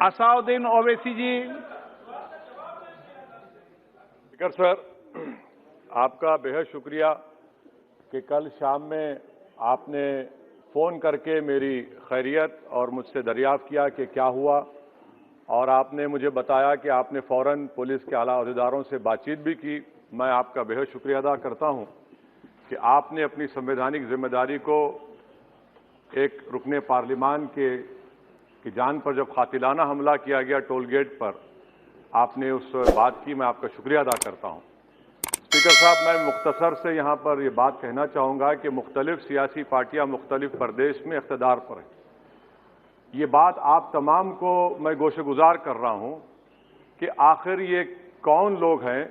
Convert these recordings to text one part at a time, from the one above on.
असाउद्दीन ओवैसी जी। Speaker sir, आपका बेहद शुक्रिया कि कल शाम में आपने फ़ोन करके मेरी खैरियत और मुझसे दरियाफ्त किया कि क्या हुआ, और आपने मुझे बताया कि आपने फ़ौरन पुलिस के आला अहदेदारों से बातचीत भी की। मैं आपका बेहद शुक्रिया अदा करता हूं कि आपने अपनी संवैधानिक जिम्मेदारी को एक रुकने पार्लिमान की जान पर जब कातिलाना हमला किया गया टोल गेट पर, आपने उस बात की। मैं आपका शुक्रिया अदा करता हूं। स्पीकर साहब, मैं मुख्तसर से यहाँ पर ये बात कहना चाहूँगा कि मुख्तलिफ सियासी पार्टियाँ मुख्तलिफ प्रदेश में इख्तिदार पर हैं। ये बात आप तमाम को मैं गोशेगुजार कर रहा हूँ कि आखिर ये कौन लोग हैं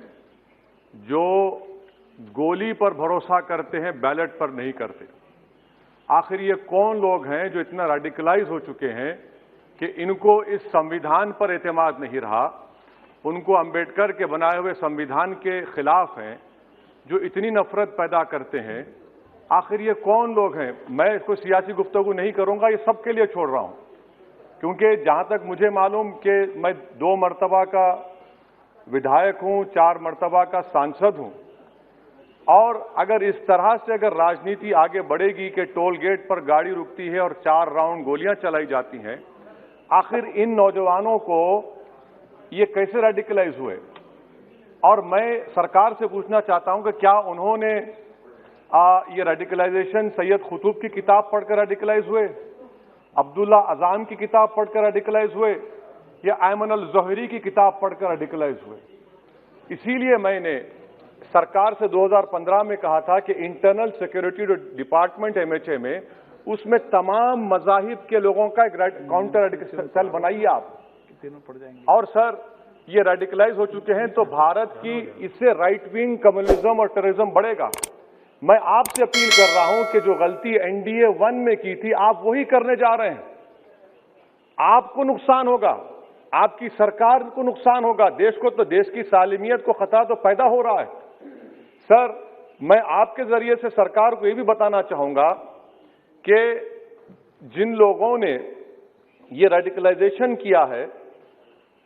जो गोली पर भरोसा करते हैं, बैलेट पर नहीं करते। आखिर ये कौन लोग हैं जो इतना रेडिकलाइज हो चुके हैं कि इनको इस संविधान पर एतमाद नहीं रहा, उनको अंबेडकर के बनाए हुए संविधान के खिलाफ हैं, जो इतनी नफरत पैदा करते हैं। आखिर ये कौन लोग हैं? मैं इसको सियासी गुफ्तगू नहीं करूंगा, ये सबके लिए छोड़ रहा हूं, क्योंकि जहां तक मुझे मालूम कि मैं 2 मरतबा का विधायक हूं, 4 मरतबा का सांसद हूं, और अगर इस तरह से अगर राजनीति आगे बढ़ेगी कि टोल गेट पर गाड़ी रुकती है और 4 राउंड गोलियां चलाई जाती हैं, आखिर इन नौजवानों को ये कैसे रेडिकलाइज हुए? और मैं सरकार से पूछना चाहता हूं कि क्या उन्होंने ये रेडिकलाइजेशन सैयद कुतुब की किताब पढ़कर रेडिकलाइज हुए, अब्दुल्ला अजाम की किताब पढ़कर रेडिकलाइज हुए, या अयमन अल ज़ोहरी की किताब पढ़कर रेडिकलाइज हुए? इसीलिए मैंने सरकार से 2015 में कहा था कि इंटरनल सिक्योरिटी डिपार्टमेंट MHA में उसमें तमाम मज़ाहिब के लोगों का एक काउंटर रेडिकल सेल बनाइए आप। और सर, ये रेडिकलाइज हो चुके हैं तो भारत की इससे राइट विंग कम्युनिज्म और टेररिज्म बढ़ेगा। मैं आपसे अपील कर रहा हूं कि जो गलती NDA 1 में की थी, आप वही करने जा रहे हैं। आपको नुकसान होगा, आपकी सरकार को नुकसान होगा, देश को तो, देश की सालिमियत को खतरा तो पैदा हो रहा है। सर, मैं आपके जरिए से सरकार को यह भी बताना चाहूंगा कि जिन लोगों ने ये रेडिकलाइजेशन किया है,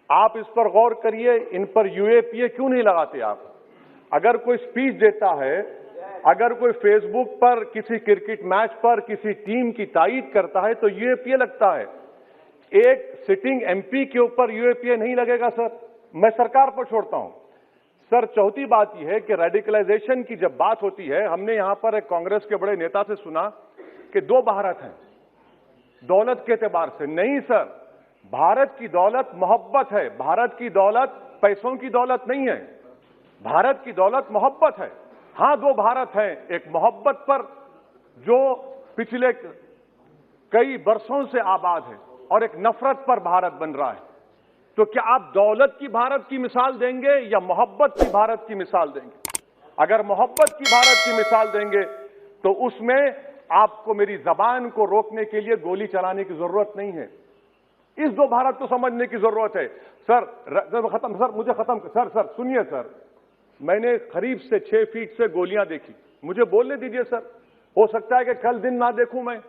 आप इस पर गौर करिए, इन पर UAPA क्यों नहीं लगाते आप? अगर कोई स्पीच देता है, अगर कोई फेसबुक पर किसी क्रिकेट मैच पर किसी टीम की तारीफ करता है तो UAPA लगता है। एक सिटिंग MP के ऊपर UAPA नहीं लगेगा सर। मैं सरकार पर छोड़ता हूं। सर, चौथी बात यह है कि रेडिकलाइजेशन की जब बात होती है, हमने यहां पर एक कांग्रेस के बड़े नेता से सुना कि 2 भारत हैं दौलत के एतबार से। नहीं सर, भारत की दौलत मोहब्बत है। भारत की दौलत पैसों की दौलत नहीं है, भारत की दौलत मोहब्बत है। हां, 2 भारत हैं, एक मोहब्बत पर जो पिछले कई वर्षों से आबाद है, और एक नफरत पर भारत बन रहा है। तो क्या आप दौलत की भारत की मिसाल देंगे या मोहब्बत की भारत की मिसाल देंगे? अगर मोहब्बत की भारत की मिसाल देंगे तो उसमें आपको मेरी जबान को रोकने के लिए गोली चलाने की जरूरत नहीं है। इस 2 भारत को समझने की जरूरत है। सर, खत्म सर, मुझे खत्म सर सुनिए सर, मैंने करीब से 6 फीट से गोलियां देखी। मुझे बोलने दीजिए सर, हो सकता है कि कल दिन ना देखूं मैं।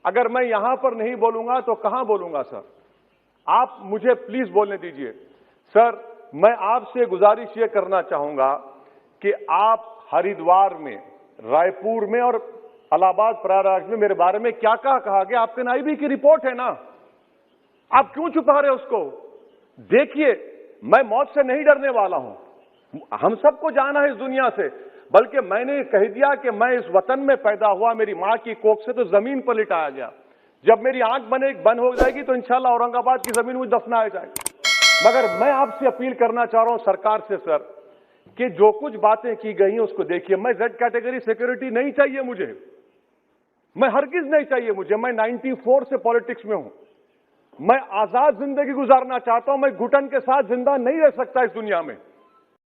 अगर मैं यहां पर नहीं बोलूंगा तो कहां बोलूंगा सर? आप मुझे प्लीज बोलने दीजिए। सर, मैं आपसे गुजारिश ये करना चाहूंगा कि आप हरिद्वार में, रायपुर में और इलाहाबाद प्रयागराज में मेरे बारे में क्या कहा गया? आपके NIB की रिपोर्ट है ना, आप क्यों छुपा रहे उसको? देखिए, मैं मौत से नहीं डरने वाला हूं, हम सबको जाना है इस दुनिया से, बल्कि मैंने कह दिया कि मैं इस वतन में पैदा हुआ, मेरी मां की कोख से तो जमीन पर लिटाया गया। जब मेरी आंख बंद हो जाएगी तो इंशाल्लाह औरंगाबाद की जमीन मुझे दफनाया जाएगा। मगर मैं आपसे अपील करना चाह रहा हूं सरकार से सर, कि जो कुछ बातें की गई हैं उसको देखिए। मैं Z कैटेगरी सिक्योरिटी नहीं चाहिए मुझे, मैं हरगिज नहीं चाहिए मुझे। मैं 94 से पॉलिटिक्स में हूं, मैं आजाद जिंदगी गुजारना चाहता हूं। मैं घुटन के साथ जिंदा नहीं रह सकता इस दुनिया में।